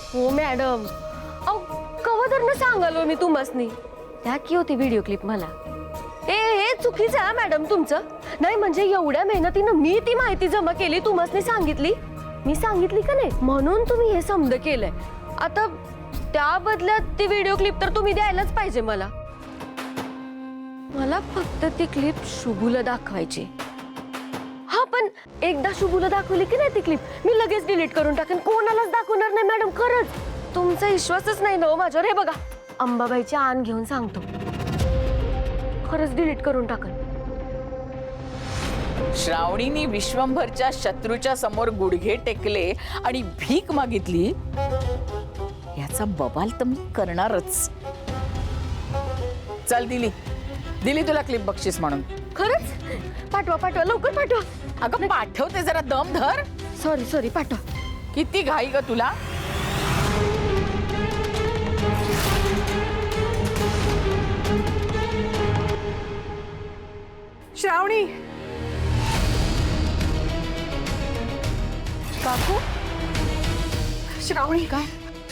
हो मॅडम, अहो कवधरनं सांगालो मी तुम्हासनी, त्या की होती व्हिडिओ क्लिप मला. हे चुकीचं आहे मॅडम तुमचं. नाही म्हणजे एवढ्या मेहनतीनं मी ती माहिती जमा केली, तुम्हासनी सांगितली, मी सांगितली का नाही, म्हणून तुम्ही हे समज केलंय. आता त्या बदल्यात ती व्हिडिओ क्लिप तर तुम्ही द्यायलाच पाहिजे मला. मला फक्त ती क्लिप शुभूला दाखवायची. हा पण एकदा शुभूला दाखवली की नाही ती क्लिप, मी लगेच डिलीट करून टाकेन, कोणालाच दाखवणार नाही मॅडम. खरंच तुमचा विश्वासच नाही ना माझ्यावर. हे बघा, अंबाबाईची आण घेऊन सांगतो, खरंच डिलीट करून टाकन. श्रावणीने विश्वंभरच्या शत्रूच्या समोर गुडघे टेकले आणि भीक मागितली, याचा बवाल तर मी करणारच. चल दिली तुला क्लिप बक्षीस म्हणून. खरंच पाठवा लवकर पाठवा. अगं पाठवते, जरा दम धर. सॉरी पाठवा. किती घाई ग तुला. श्रावणी, काकू श्रावणी काय?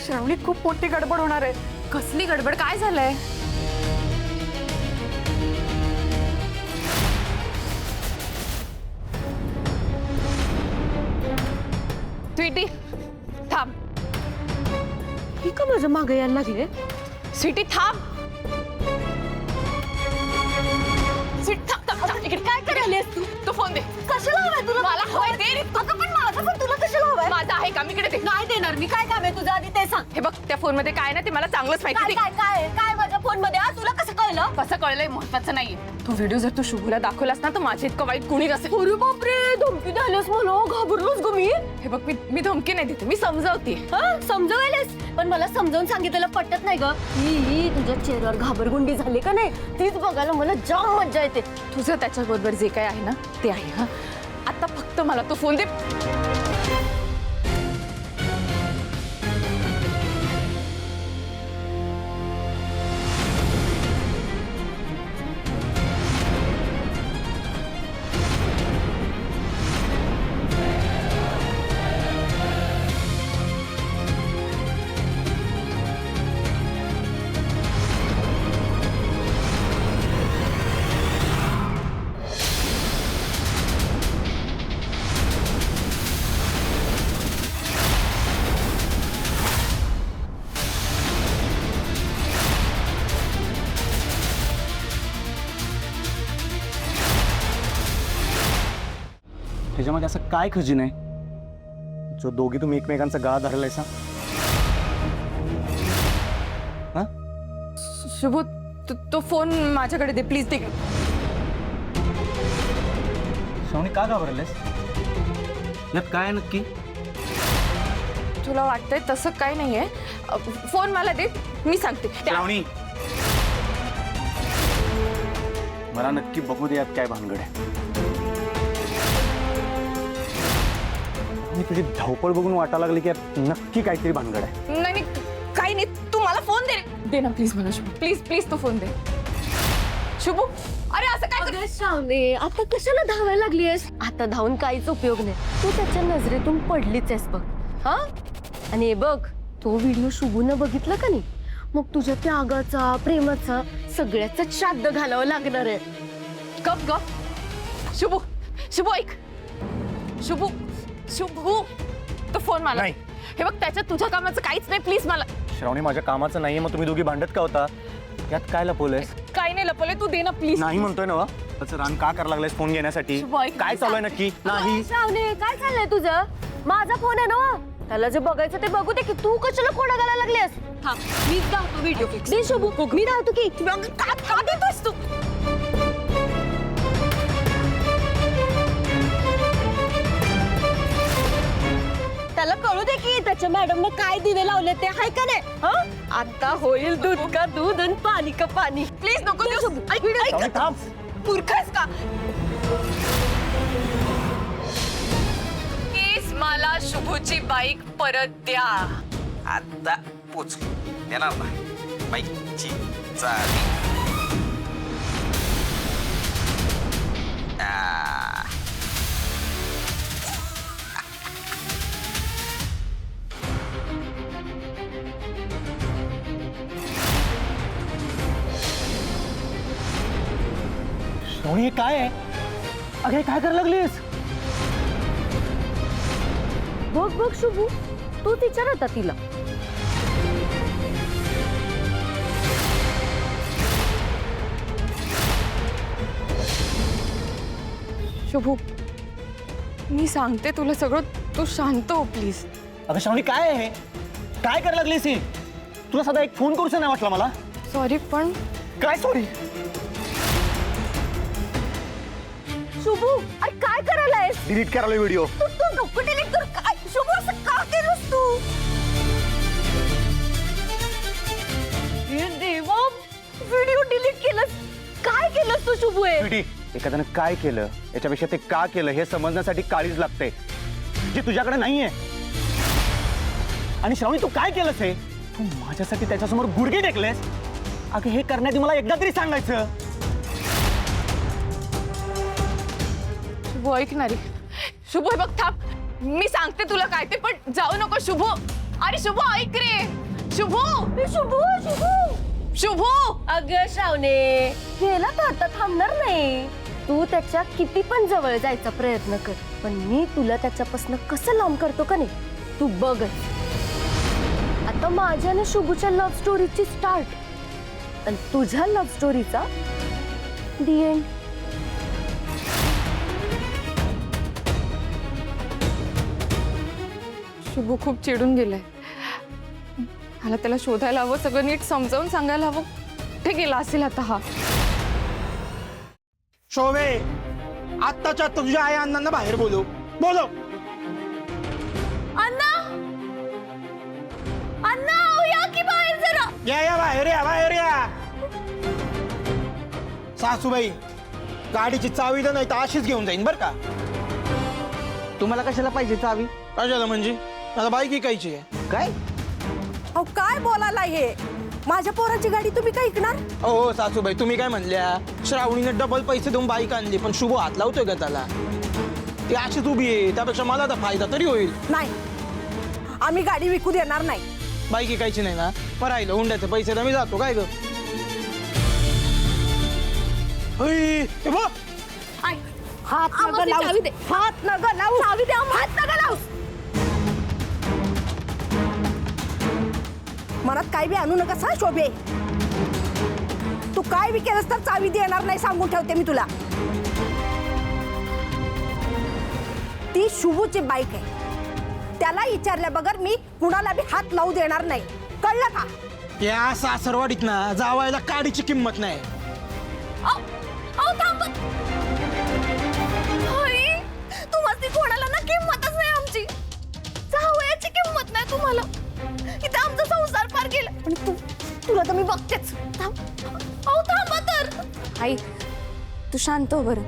श्रावणी खूप मोठी गडबड होणार आहे. कसली गडबड, काय झालंय? स्वीटी थांब. ही का माझ्या मागे यायला लागले? स्वीटी थांब. स्वीटी थांब. इकडे काय करायलीस तू? तो फोन दे. कशाला हवाय तुला? मला हवाय दे. अगं पण माझा पण तुला कशाला हवाय? माझा आहे का? मी इकडे दे. नाही देणार मी. काय काम आहे तुझं आधी ते सांग. हे बघ, त्या फोन मध्ये काय ना ते मला चांगलंच माहिती. काय माझ्या फोन मध्ये? तुला कसं कळलं? कसं कळलंय महत्वाचं नाहीये. तो व्हिडिओ जर तू शुभूला दाखवलास ना तर माझे इतकं वाईट कुणी नसेल. अरे बापरे, धमकी द्यायलास मला, घाबरलोस ग मी. हे बघ, मी धमकी नाही देते, मी समजावते. समजवायलास, पण मला समजावून सांगितलेलं पटत नाही ग. ही तुझ्या चेहऱ्यावर घाबरगुंडी झाली का नाही, तीच बघायला मला जाम मज्जा येते. तुझं त्याच्याबरोबर जे काय आहे ना ते आहे. हा आता फक्त मला तो फोन दे. ह्याच्यामध्ये असं काय खजिन आहे जो दोघी तुम्ही एकमेकांचा गळा धरलायसा? हा? शुभू, तो फोन माझ्याकडे दे प्लीज. दे. श्रावणी, का घाबरलेस? यात काय आहे नक्की? तुला वाटतंय तसं काय नाहीये. फोन मला दे, मी सांगते. श्रावणी, मला नक्की बघू दे यात काय भानगड आहे. मी तुझी धावपळ बघून वाटायला लागली की यात नक्की काहीतरी भानगड आहे. नाही काही नाही, तू मला फोन दे ना प्लीज. मला शुभू प्लीज तो फोन दे. शुभू, अरे असं काय? श्रावणे, आता कशाला धावायला लागलीयस? आता धावून काहीच उपयोग नाही. तू त्याच्या नजरेतून पडलीच आहेस बघ. हा, आणि हे बघ, तो व्हिडिओ शुभूनं बघितला का नाही, मग तुझ्या त्यागाचा, प्रेमाचा सगळ्याच श्राद्ध घालावं लागणार आहे. गप शुभू ऐक. शुभू तो फोन मला. नाही. हे बघ, त्याच्यात तुझ्या कामाचं काहीच नाही, प्लीज मला. श्रावणी, माझ्या कामाचं नाहीये, मग तुम्ही दोघी भांडत का होता? यात काय लपवलंयस? काही नाही लपवलंय, तू दे ना प्लीज. नाही म्हणतोय ना. त्याचं रान का करायला लागलायस फोन घेण्यासाठी? शुभ, ऐक. काय चालू आहे नक्की? नाही. श्रावणे, काय चाललंय तुझं? माझा फोन आहे ना, त्याला जे बघायचं ते बघू दे की. तू कशाला खोडा घालायला लागलीस? मीच दाखवतो व्हिडिओ. दे शुभू, मी धावतो की. का देतोस तू? त्याला कळू दे की त्याच्या मॅडमने काय दिवे लावले ते, हाय का नाही? हं? आता होईल दूध का दूध आणि पाणी का पाणी. प्लीज नको देऊ. श्रावणी, थांब. मूर्खस का? प्लीज मला शुभूची बाईक परत द्या. आता पोच येणार ना बाईकची चावी. श्रावणी हे काय आहे? अगं हे काय करायला लागलीस? बघ बघ शुभू, तूच विचार आता तिला. शुभू, मी सांगते तुला सगळं, तू शांत हो प्लीज. अगं श्रावणी काय आहे हे? काय करायला लागलीस ही? तुला साधा एक फोन करूच नाही वाटला मला. सॉरी पण काय सॉरी? शुभू, अरे काय करायला आहेस? डिलीट करायला व्हिडिओ. तू तू नको डिलीट कर. काय शुभू, असं का केलंस तू? हे देवा, व्हिडिओ डिलीट केलंस. काय केलंस तू शुभू? हे स्वीटी, एखाद्यानं काय केलं याच्यापेक्षा ते का केलं हे समजण्यासाठी काळीज लागते जी तुझ्याकडे नाहीये. आणि श्रावणी तू काय केलंस हे? तू माझ्यासाठी त्याच्यासमोर गुडघे टेकलेस. अगं हे करण्याआधी मला एकदा तरी सांगायचं. शुभू ऐकणारी. शुभू हे बघ, थांब, मी सांगते तुला काय ते, पण जाऊ नको शुभू. अरे शुभू ऐक रे. शुभू, शुभू शुभू शुभू. अगं श्रावणे, गेला तर आता थांबणार नाही. तू त्याच्या किती पण जवळ जायचा प्रयत्न कर, पण मी तुला त्याच्यापासून कसं लांब करतो का नाही तू बघ. आता माझ्या आणि शुभूच्या लव्ह स्टोरीची स्टार्ट आणि तुझ्या लव्ह स्टोरीचा दी एंड. शुभू खूप चिडून गेलाय. मला त्याला शोधायला हवं, सगळं नीट समजावून सांगायला हवं. कुठे गेला असेल आता हा? शोभे, आत्ताच्या आत्ता तुझ्या आई अण्णांना बाहेर बोलव. बोलव. अण्णा, अण्णा या की बाहेर जरा. या बाहेर या, बाहेर या. सासूबाई, गाडीची चावी तर नाही तर अशीच घेऊन जाईन बर का. तुम्हाला कशाला पाहिजे चावी? कशाला म्हणजे? मला बाईक विकायची आहे. काय? अहो काय बोलायला हे? माझ्या पोराची गाडी तुम्ही काय ऐकणार? हो सासूबाई, तुम्ही काय म्हणल्या? श्रावणीने डबल पैसे देऊन बाईक आणली, पण शुभ हात लावतोय का त्याला? ती अशीच उभी आहे, त्यापेक्षा मला तर फायदा तरी होईल. नाही, आम्ही गाडी विकू देणार नाही. बाईक विकायची नाही ना? मग राहिलं हुंड्याचे पैसे तर मी जातो काय ग. हे बघ, हात नग लावू, हात नग लावू, चावी द्या, हात नग लावू. मनात काय बी आणू नका सा शोभे. तू काय बी केलंस तर चावी देणार नाही, सांगून ठेवते मी तुला. ती शुभूची बाईक आहे, त्याला विचारल्या बगर मी कुणाला बी हात लावू देणार नाही, कळलं का? या सासरवाडीत ना जावायला काडीची किंमत नाही. तुम्हाला कोणाला ना किंमतच नाही आमची. जावयाची किंमत नाही तुम्हाला. इथे आमचा संसार पार गेला. पण तुला तर मी बघतेच. थांबा तर. आई, तू शांत हो बरं.